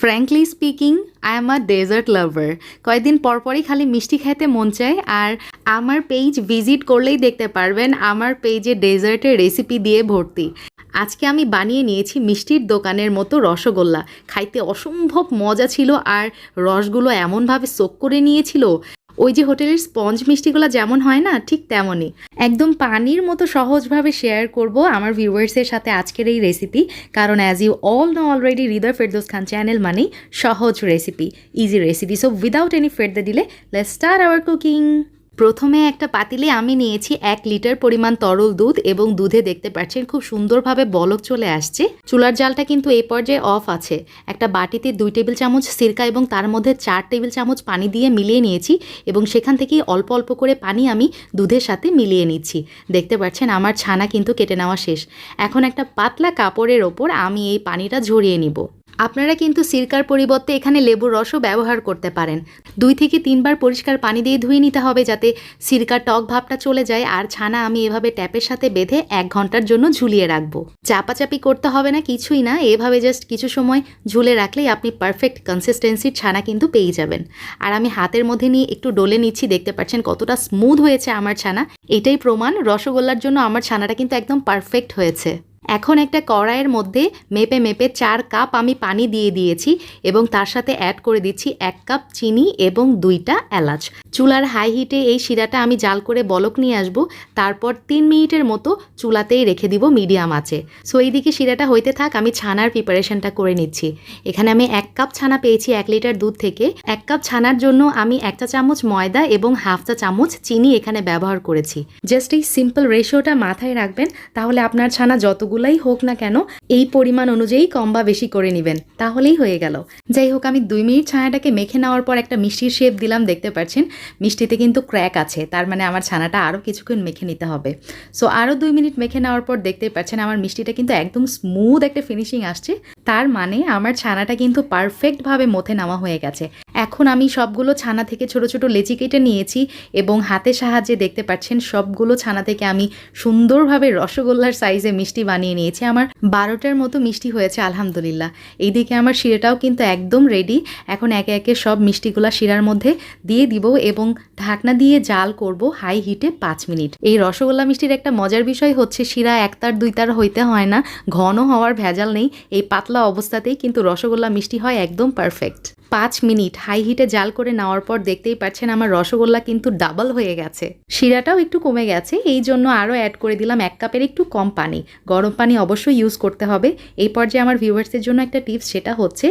Frankly speaking I am a dessert lover. কয়েকদিন পরপরই খালি মিষ্টি খেতে মন চায়, আর আমার পেজ ভিজিট করলেই দেখতে পারবেন আমার পেজে ডেজার্টের রেসিপি দিয়ে ভর্তি। আজকে আমি বানিয়ে নিয়েছি মিষ্টির দোকানের মতো রসগোল্লা। খাইতে অসম্ভব মজা ছিল, আর রসগুলো এমনভাবে সোক করে নিয়েছিল, ওই যে হোটেলের স্পঞ্জ মিষ্টিগুলো যেমন হয় না, ঠিক তেমনই একদম পানির মতো সহজভাবে শেয়ার করব আমার ভিউয়ার্সের সাথে আজকের এই রেসিপি। কারণ as you all know already Hridoy Ferdous Khan channel মানেই সহজ recipe, easy recipe. So without any further delay let's start our cooking. প্রথমে একটা পাতিলে আমি নিয়েছি 1 লিটার পরিমাণ তরল দুধ, এবং দুধে দেখতে পাচ্ছেন খুব সুন্দরভাবে বলক চলে আসছে। চুলার জালটা কিন্তু এই পর্যায়ে অফ আছে। একটা বাটিতে 2 টেবিল চামচ সিরকা এবং তার মধ্যে 4 টেবিল চামচ পানি দিয়ে মিলিয়ে নিয়েছি, এবং সেখান থেকেই অল্প অল্প করে পানি আমি দুধের সাথে মিলিয়ে নিচ্ছি। দেখতে পাচ্ছেন আমার ছানা কিন্তু কেটে নেওয়া শেষ। এখন একটা পাতলা কাপড়ের ওপর আমি এই পানিটা ঝরিয়ে নিব। আপনারা কিন্তু সিরকার পরিবর্তে এখানে লেবুর রসও ব্যবহার করতে পারেন। 2 থেকে 3 বার পরিষ্কার পানি দিয়ে ধুয়ে নিতে হবে, যাতে সিরকার টক ভাবটা চলে যায়। আর ছানা আমি এভাবে ট্যাপের সাথে বেঁধে 1 ঘন্টার জন্য ঝুলিয়ে রাখবো। চাপাচাপি করতে হবে না, কিছুই না, এভাবে জাস্ট কিছু সময় ঝুলে রাখলেই আপনি পারফেক্ট কনসিস্টেন্সির ছানা কিন্তু পেয়ে যাবেন। আর আমি হাতের মধ্যে নিয়ে একটু ডলে নিচ্ছি, দেখতে পাচ্ছেন কতটা স্মুথ হয়েছে আমার ছানা। এটাই প্রমাণ রসগোল্লার জন্য আমার ছানাটা কিন্তু একদম পারফেক্ট হয়েছে। এখন একটা কড়াইয়ের মধ্যে মেপে মেপে 4 কাপ আমি পানি দিয়ে দিয়েছি, এবং তার সাথে অ্যাড করে দিচ্ছি 1 কাপ চিনি এবং 2টা এলাচ। চুলার হাই হিটে এই শিরাটা আমি জাল করে বলক নিয়ে আসবো। তারপর 3 মিনিটের মতো চুলাতেই রেখে দিব মিডিয়াম আঁচে। সো এইদিকে শিরাটা হইতে থাক, আমি ছানার প্রিপারেশনটা করে নিচ্ছি। এখানে আমি 1 কাপ ছানা পেয়েছি 1 লিটার দুধ থেকে। 1 কাপ ছানার জন্য আমি 1 চা চামচ ময়দা এবং 1/2 চা চামচ চিনি এখানে ব্যবহার করেছি। জাস্ট এই সিম্পল রেশিওটা মাথায় রাখবেন, তাহলে আপনার ছানা যতগুলাই হোক না কেন এই পরিমাণ অনুযায়ী কম বা বেশি করে নেবেন, তাহলেই হয়ে গেল। যাই হোক, আমি 2 মিনিট ছানাটাকে মেখে নেওয়ার পর একটা মিষ্টির শেপ দিলাম। দেখতে পাচ্ছেন মিষ্টিতে কিন্তু ক্র্যাক আছে, তার মানে আমার ছানাটা আরও কিছুক্ষণ মেখে নিতে হবে। সো আরও 2 মিনিট মেখে নেওয়ার পর দেখতেই পাচ্ছেন আমার মিষ্টিটা কিন্তু একদম স্মুথ একটা ফিনিশিং আসছে। তার মানে আমার ছানাটা কিন্তু পারফেক্টভাবে মথে নেওয়া হয়ে গেছে। এখন আমি সবগুলো ছানা থেকে ছোট ছোট লেচি কেটে নিয়েছি, এবং হাতের সাহায্যে দেখতে পাচ্ছেন সবগুলো ছানা থেকে আমি সুন্দরভাবে রসগোল্লার সাইজে মিষ্টি বানিয়ে নিয়েছি। আমার 12টার মতো মিষ্টি হয়েছে আলহামদুলিল্লাহ। এইদিকে আমার শিরাটাও কিন্তু একদম রেডি। এখন একে একে সব মিষ্টিগুলা শিরার মধ্যে দিয়ে দিব, এবং ঢাকনা দিয়ে জাল করব হাই হিটে 5 মিনিট। এই রসগোল্লা মিষ্টির একটা মজার বিষয় হচ্ছে শিরা 1 তার 2 তার হইতে হয় না, ঘন হওয়ার ভেজাল নেই। এই পাতলা অবস্থাতেই কিন্তু রসগোল্লা মিষ্টি হয় একদম পারফেক্ট। 5 মিনিট হাই হিটে জাল করে নেওয়ার পর দেখতেই পাচ্ছেন আমার রসগোল্লা কিন্তু ডাবল হয়ে গেছে। শিরাটাও একটু কমে গেছে, এই জন্য আরও অ্যাড করে দিলাম 1 কাপের একটু কম পানি। গরম পানি অবশ্যই ইউজ করতে হবে। এই পর্যায়ে আমার ভিউয়ার্সদের জন্য একটা টিপস, সেটা হচ্ছে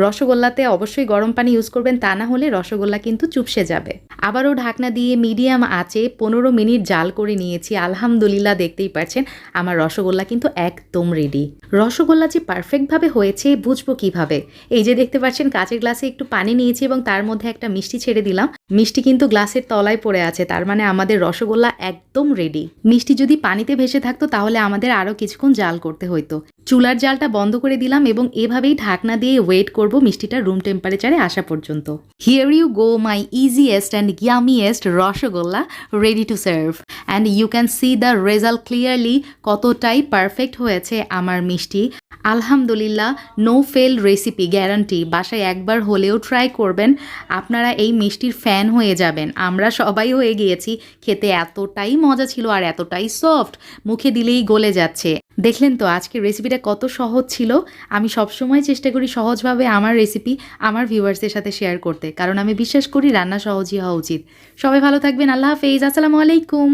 রসগোল্লাতে অবশ্যই গরম পানি ইউজ করবেন, তা না হলে রসগোল্লা কিন্তু চুপসে যাবে। আবারও ঢাকনা দিয়ে মিডিয়াম আঁচে 15 মিনিট জাল করে নিয়েছি। আলহামদুলিল্লাহ, দেখতেই পাচ্ছেন আমার রসগোল্লা কিন্তু একদম রেডি। রসগোল্লা যে পারফেক্টভাবে হয়েছে বুঝবো কিভাবে? এই যে দেখতে পাচ্ছেন কাচের গ্লাসে একটু পানি নিয়েছি, এবং তার মধ্যে একটা মিষ্টি ছেড়ে দিলাম। মিষ্টি কিন্তু গ্লাসের তলায় পড়ে আছে, তার মানে আমাদের রসগোল্লা একদম রেডি। মিষ্টি যদি পানিতে ভেসে থাকতো তাহলে আমাদের আরও কিছুক্ষণ জাল করতে হইতো। চুলার জালটা বন্ধ করে দিলাম, এবং এভাবেই ঢাকনা দিয়ে ওয়েট করব মিষ্টিটা রুম টেম্পারেচারে আসা পর্যন্ত। Here you go my easiest and yummiest rosogolla ready to serve, and you can see the result clearly কতটাই পারফেক্ট হয়েছে আমার মিষ্টি। আলহামদুলিল্লাহ, নো ফেল রেসিপি গ্যারান্টি। বাসায় একবার হলেও ট্রাই করবেন, আপনারা এই মিষ্টির ফ্যান হয়ে যাবেন। আমরা সবাই হয়ে গিয়েছি। খেতে এতটাই মজা ছিল, আর এতটাই সফট, মুখে দিলেই গলে যাচ্ছে। দেখলেন তো আজকের রেসিপিটা কত সহজ ছিল। আমি সবসময় চেষ্টা করি সহজভাবে আমার রেসিপি আমার ভিউয়ার্সদের সাথে শেয়ার করতে, কারণ আমি বিশ্বাস করি রান্না সহজই হওয়া উচিত। সবাই ভালো থাকবেন, আল্লাহ হাফেজ, আসসালামু আলাইকুম।